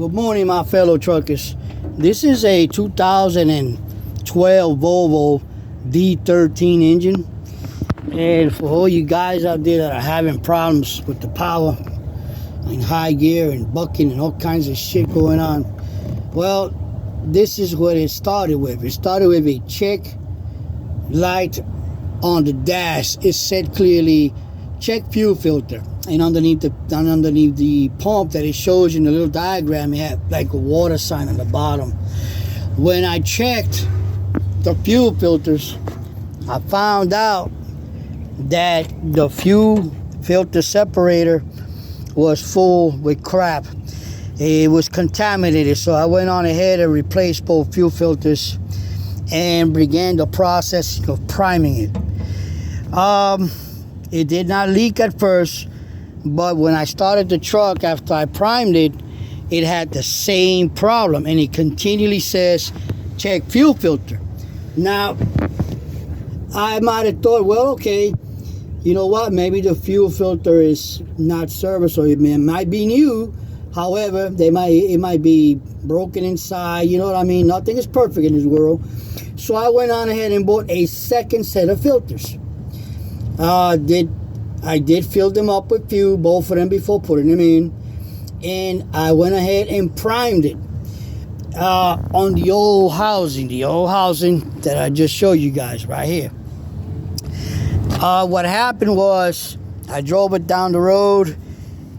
Good morning, my fellow truckers. This is a 2012 Volvo D13 engine. And for all you guys out there that are having problems with the power in high gear and bucking and all kinds of shit going on, well, this is what it started with. It started with a check light on the dash. It said clearly, check fuel filter. And underneath the pump that it shows in the little diagram, it had like a water sign on the bottom. When I checked the fuel filters, I found out that the fuel filter separator was full with crap. It was contaminated, so I went on ahead and replaced both fuel filters and began the process of priming it. It did not leak at first, but when I started the truck after I primed it, it had the same problem, and it continually says check fuel filter. Now, I might have thought, well, okay, you know what, maybe the fuel filter is not serviced, or it might be new. However, it might be broken inside, you know what I mean? Nothing is perfect in this world. So I went on ahead and bought a second set of filters. I did fill them up with fuel, both of them, before putting them in. And I went ahead and primed it on the old housing that I just showed you guys right here. What happened was I drove it down the road,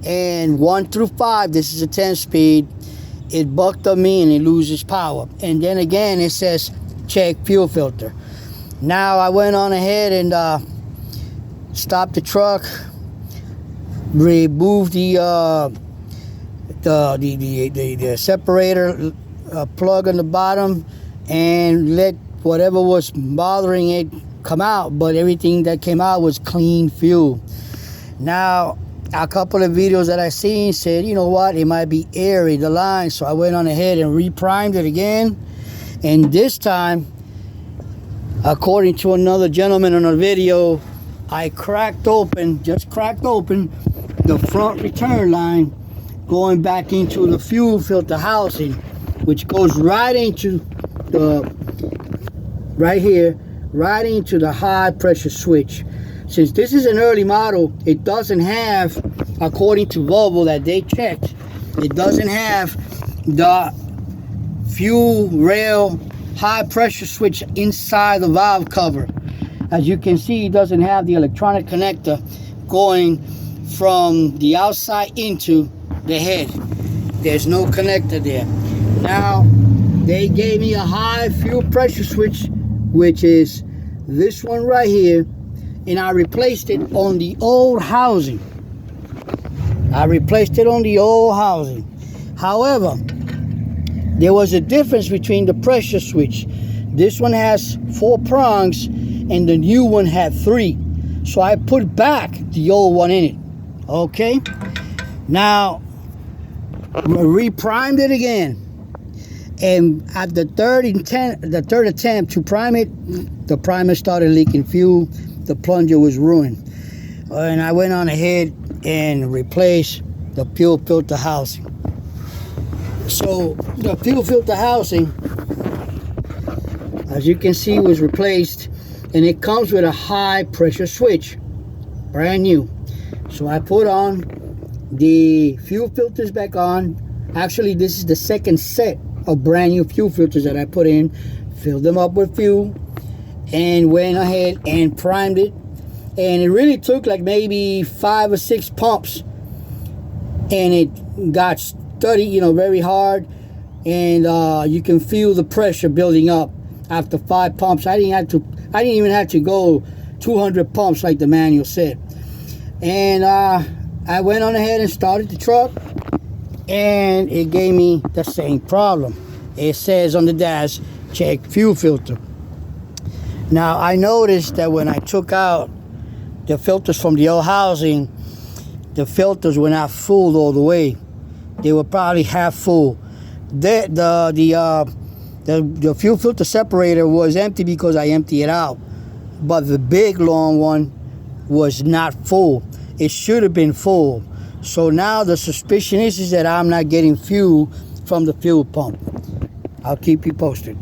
and 1 through 5, this is a 10-speed, it bucked on me and it loses power. And then again, it says check fuel filter. Now I went on ahead and stopped the truck, removed the separator plug on the bottom, and let whatever was bothering it come out. But everything that came out was clean fuel. Now, a couple of videos that I seen said, you know what, it might be airy, the line. So I went on ahead and reprimed it again. And this time, according to another gentleman on a video, I just cracked open the front return line going back into the fuel filter housing, which goes right into right into the high pressure switch. Since this is an early model, it doesn't have, according to Volvo that they checked, it doesn't have the fuel rail high pressure switch inside the valve cover. As you can see, it doesn't have the electronic connector going from the outside into the head. There's no connector there. Now, they gave me a high fuel pressure switch, which is this one right here, and I replaced it on the old housing. However, there was a difference between the pressure switch. This one has 4 prongs, and the new one had 3. So I put back the old one in it. Okay? Now, reprimed it again. And at the third attempt to prime it, the primer started leaking fuel. The plunger was ruined. And I went on ahead and replaced the fuel filter housing. So the fuel filter housing, as you can see, was replaced, and it comes with a high pressure switch, brand new. So I put on the fuel filters back on. Actually, this is the second set of brand new fuel filters that I put in, filled them up with fuel, and went ahead and primed it. And it really took like maybe 5 or 6 pumps, and it got steady, very hard, and you can feel the pressure building up after 5 pumps. I didn't even have to go 200 pumps like the manual said. And I went on ahead and started the truck, and it gave me the same problem. It says on the dash, check fuel filter. Now, I noticed that when I took out the filters from the old housing, the filters were not full all the way. They were probably half full. The fuel filter separator was empty because I emptied it out. But the big long one was not full. It should have been full. So now the suspicion is that I'm not getting fuel from the fuel pump. I'll keep you posted.